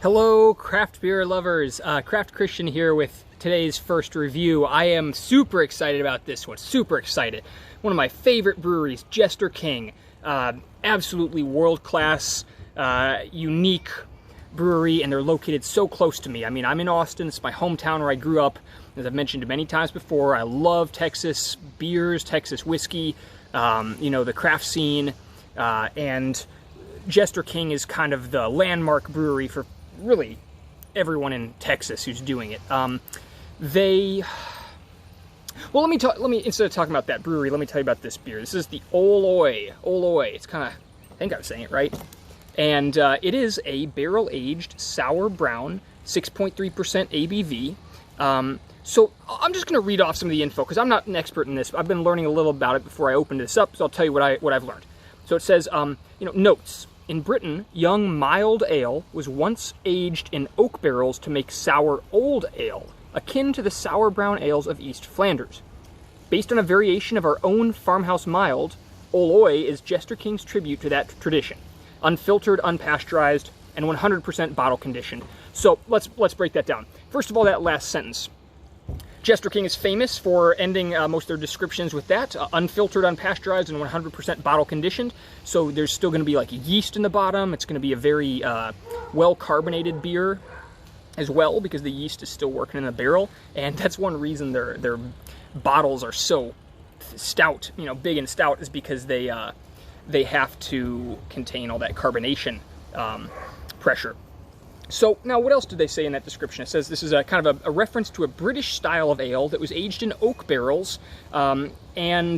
Hello, craft beer lovers. Craft Christian here with today's first review. I am super excited about this one. Super excited. One of my favorite breweries, Jester King. Absolutely world-class, unique brewery, and they're located so close to me. I mean, I'm in Austin. It's my hometown where I grew up. As I've mentioned many times before, I love Texas beers, Texas whiskey, the craft scene, and Jester King is kind of the landmark brewery for really everyone in Texas who's doing it. Well, let me instead of talking about that brewery, let me tell you about this beer. This is the Oloy. It's kind of, I think I'm saying it right. And it is a barrel-aged sour brown, 6.3% ABV. So I'm just going to read off some of the info because I'm not an expert in this. I've been learning a little about it before I opened this up, so I'll tell you what I've learned. So it says, notes. In Britain, young mild ale was once aged in oak barrels to make sour old ale, akin to the sour brown ales of East Flanders. Based on a variation of our own farmhouse mild, Oloy is Jester King's tribute to that tradition. Unfiltered, unpasteurized, and 100% bottle conditioned. So let's break that down. First of all, that last sentence. Jester King is famous for ending most of their descriptions with that, unfiltered, unpasteurized, and 100% bottle conditioned. So there's still going to be like yeast in the bottom. It's going to be a very well-carbonated beer as well because the yeast is still working in the barrel. And that's one reason their bottles are so stout, big and stout, is because they have to contain all that carbonation pressure. So now what else did they say in that description? It says this is a kind of a reference to a British style of ale that was aged in oak barrels, and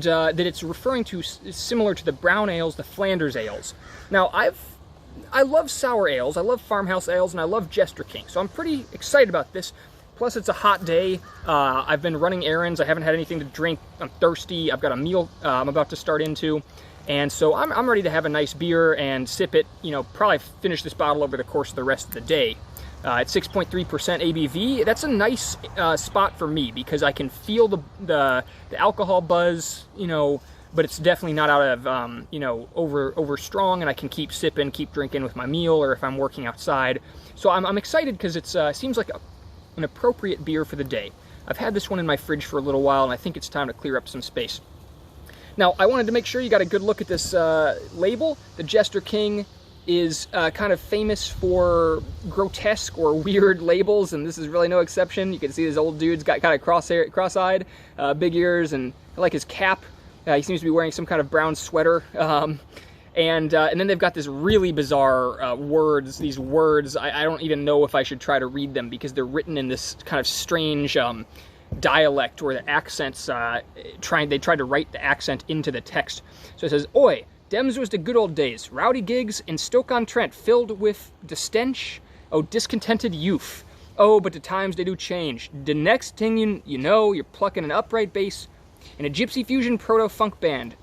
that it's referring to similar to the brown ales, the Flanders ales. Now I love sour ales, I love farmhouse ales, and I love Jester King, so I'm pretty excited about this. Plus it's a hot day, I've been running errands, I haven't had anything to drink, I'm thirsty, I've got a meal I'm about to start into. And so I'm ready to have a nice beer and sip it, probably finish this bottle over the course of the rest of the day. At 6.3% ABV, that's a nice spot for me because I can feel the alcohol buzz, but it's definitely not out of, over strong, and I can keep sipping, keep drinking with my meal or if I'm working outside. So I'm excited because it seems like an appropriate beer for the day. I've had this one in my fridge for a little while, and I think it's time to clear up some space. Now, I wanted to make sure you got a good look at this label. The Jester King is kind of famous for grotesque or weird labels, and this is really no exception. You can see this old dude's got kind of cross-eyed, big ears, and I like his cap. He seems to be wearing some kind of brown sweater. And then they've got this really bizarre words. These words, I don't even know if I should try to read them because they're written in this kind of strange dialect where the accents they tried to write the accent into the text. So it says, "Oi, dems was the good old days. Rowdy gigs in Stoke-on-Trent filled with the stench o' discontented youth. Oh, but the times they do change. The next thing you know, you're plucking an upright bass in a gypsy fusion proto-funk band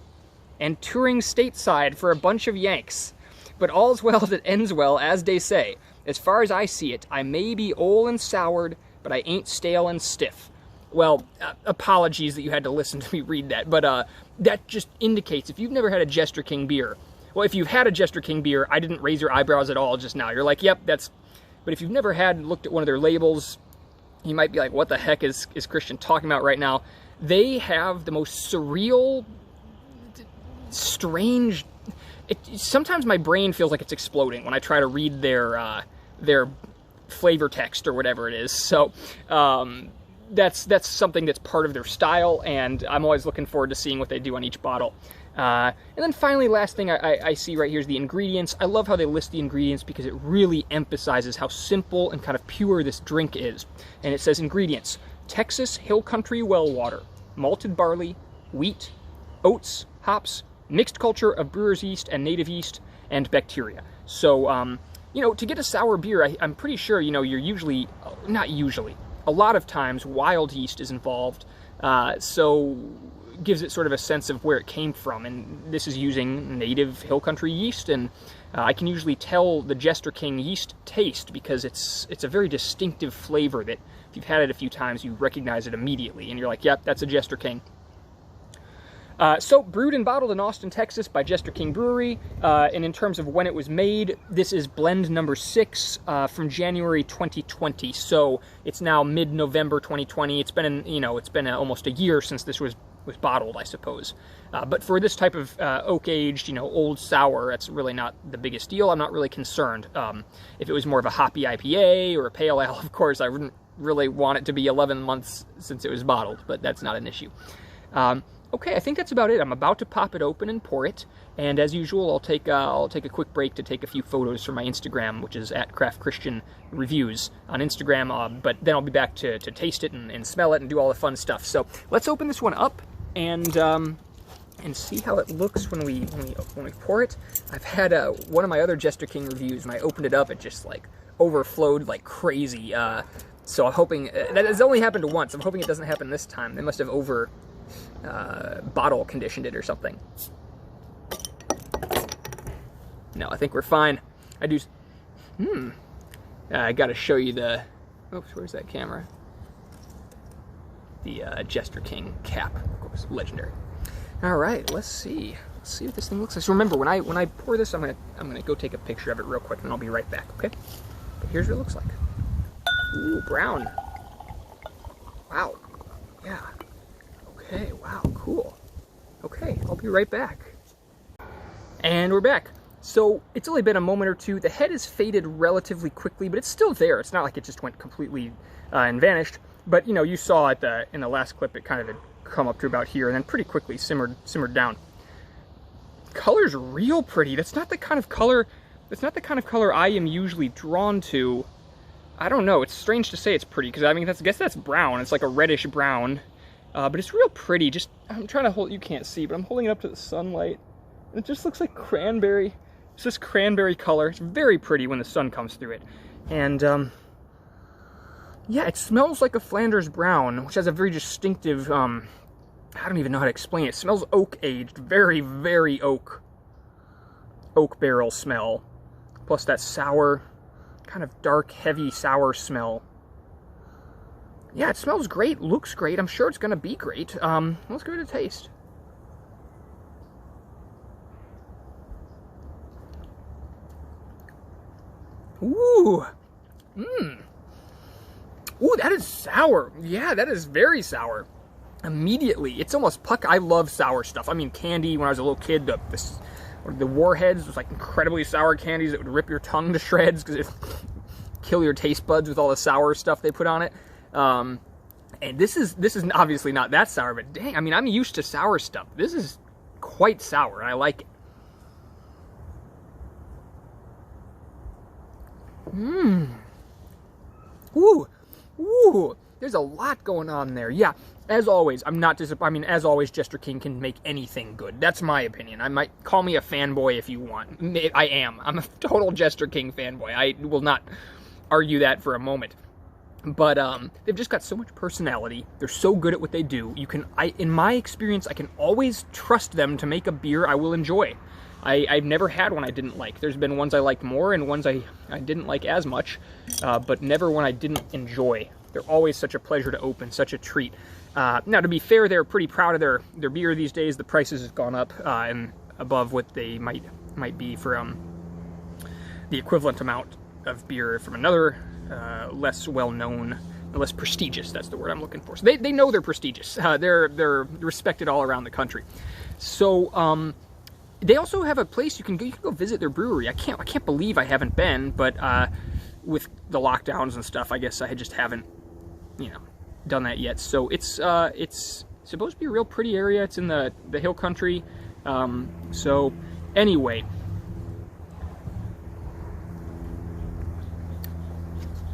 and touring stateside for a bunch of Yanks. But all's well that ends well, as they say. As far as I see it, I may be old and soured, but I ain't stale and stiff." Well, apologies that you had to listen to me read that, but that just indicates if you've never had a Jester King beer, well, if you've had a Jester King beer, I didn't raise your eyebrows at all just now. You're like, yep, that's, but if you've never looked at one of their labels, you might be like, what the heck is Christian talking about right now? They have the most surreal, strange, sometimes my brain feels like it's exploding when I try to read their flavor text or whatever it is. So, that's something that's part of their style, and I'm always looking forward to seeing what they do on each bottle. And then finally, last thing I see right here is the ingredients. I love how they list the ingredients because it really emphasizes how simple and kind of pure this drink is. And it says ingredients: Texas Hill Country well water, malted barley, wheat, oats, hops, mixed culture of brewer's yeast and native yeast, and bacteria. So, to get a sour beer, I'm pretty sure, you're usually, not usually, a lot of times wild yeast is involved, so gives it sort of a sense of where it came from, and this is using native hill country yeast, and I can usually tell the Jester King yeast taste because it's a very distinctive flavor that if you've had it a few times you recognize it immediately and you're like, yep, that's a Jester King. So, brewed and bottled in Austin, Texas by Jester King Brewery, and in terms of when it was made, this is blend number 6 from January 2020, so it's now mid-November 2020. It's been, it's been almost a year since this was bottled, I suppose. But for this type of oak-aged, old sour, that's really not the biggest deal. I'm not really concerned. If it was more of a hoppy IPA or a pale ale, of course, I wouldn't really want it to be 11 months since it was bottled, but that's not an issue. Okay, I think that's about it. I'm about to pop it open and pour it, and as usual, I'll take a quick break to take a few photos for my Instagram, which is at Craft Christian Reviews on Instagram. But then I'll be back to taste it and smell it and do all the fun stuff. So let's open this one up and see how it looks when we pour it. I've had one of my other Jester King reviews. When I opened it up, it just like overflowed like crazy. So I'm hoping that has only happened once. I'm hoping it doesn't happen this time. They must have bottle conditioned it or something. No, I think we're fine. I gotta show you the, oops, where's that camera? The Jester King cap, of course, legendary. All right, let's see what this thing looks like. So remember, when I pour this, I'm gonna go take a picture of it real quick, and I'll be right back, okay? But here's what it looks like. Ooh, brown. Wow. Yeah. Okay, wow, cool. Okay, I'll be right back. And we're back. So it's only been a moment or two. The head has faded relatively quickly, but it's still there. It's not like it just went completely and vanished. But you saw it in the last clip, it kind of had come up to about here and then pretty quickly simmered down. Color's real pretty. That's not the kind of color I am usually drawn to. I don't know. It's strange to say it's pretty because I guess that's brown. It's like a reddish brown. But it's real pretty. I'm trying to hold, you can't see, but I'm holding it up to the sunlight. And it just looks like cranberry. It's this cranberry color. It's very pretty when the sun comes through it. And, yeah, it smells like a Flanders brown, which has a very distinctive, I don't even know how to explain it. It smells oak-aged. Very, very oak barrel smell. Plus that sour, kind of dark, heavy, sour smell. Yeah, it smells great, looks great. I'm sure it's going to be great. Let's give it a taste. Ooh. Ooh, that is sour. Yeah, that is very sour. Immediately. It's almost puck. I love sour stuff. I mean, candy, when I was a little kid, the Warheads was like incredibly sour candies that would rip your tongue to shreds because it kill your taste buds with all the sour stuff they put on it. And this is obviously not that sour, but dang, I'm used to sour stuff. This is quite sour, and I like it. Ooh, there's a lot going on there. Yeah, as always, I'm not disappointed. As always, Jester King can make anything good. That's my opinion. I might call me a fanboy if you want. I am. I'm a total Jester King fanboy. I will not argue that for a moment. But they've just got so much personality. They're so good at what they do. In my experience, I can always trust them to make a beer I will enjoy. I've never had one I didn't like. There's been ones I liked more and ones I didn't like as much, but never one I didn't enjoy. They're always such a pleasure to open, such a treat. Now, to be fair, they're pretty proud of their beer these days. The prices have gone up and above what they might be for the equivalent amount of beer from another less well-known, less prestigious, that's the word I'm looking for. So they know they're prestigious. They're respected all around the country. So they also have a place you can go visit their brewery. I can't believe I haven't been, but with the lockdowns and stuff, I guess I just haven't, done that yet. So it's supposed to be a real pretty area. It's in the hill country. So anyway,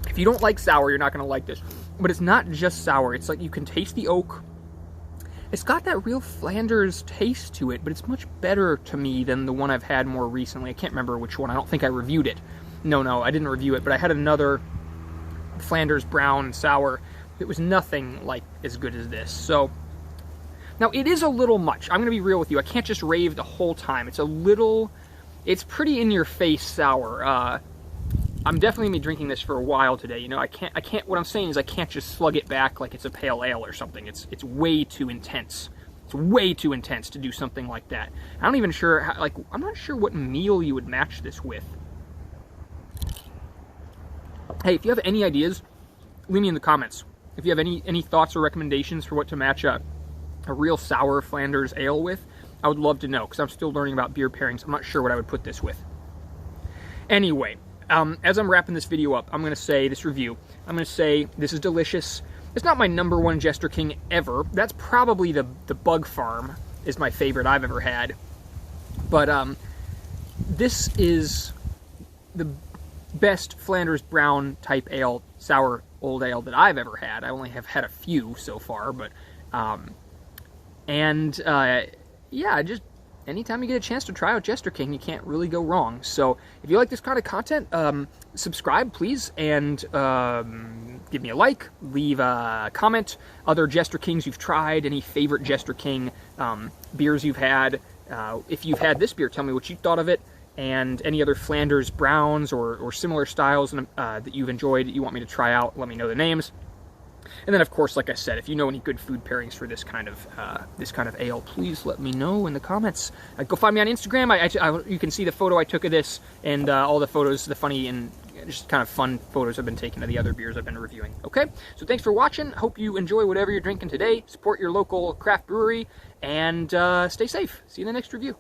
if you don't like sour, you're not going to like this. But it's not just sour. It's like you can taste the oak. It's got that real Flanders taste to it, but it's much better to me than the one I've had more recently. I can't remember which one. I don't think I reviewed it. No, I didn't review it, but I had another Flanders brown sour. It was nothing like as good as this. So, now it is a little much. I'm going to be real with you. I can't just rave the whole time. It's pretty in your face sour. I'm definitely going to be drinking this for a while today. What I'm saying is I can't just slug it back like it's a pale ale or something. It's way too intense It's way too intense to do something like that. I'm not sure what meal you would match this with. Hey, if you have any ideas, leave me in the comments. If you have any thoughts or recommendations for what to match a real sour Flanders ale with, I would love to know, because I'm still learning about beer pairings. I'm not sure what I would put this with. Anyway, as I'm wrapping this video up, I'm going to say this review. I'm going to say this is delicious. It's not my #1 Jester King ever. That's probably the Bug Farm is my favorite I've ever had. But this is the best Flanders brown type ale, sour old ale that I've ever had. I only have had a few so far, but yeah, just anytime you get a chance to try out Jester King, you can't really go wrong. So if you like this kind of content, subscribe, please, and give me a like, leave a comment, other Jester Kings you've tried, any favorite Jester King beers you've had. If you've had this beer, tell me what you thought of it, and any other Flanders browns or similar styles that you've enjoyed that you want me to try out, let me know the names. And then, of course, like I said, if you know any good food pairings for this kind of ale, please let me know in the comments. Go find me on Instagram. You can see the photo I took of this, and all the photos, the funny and just kind of fun photos I've been taking of the other beers I've been reviewing. Okay, so thanks for watching. Hope you enjoy whatever you're drinking today. Support your local craft brewery, and stay safe. See you in the next review.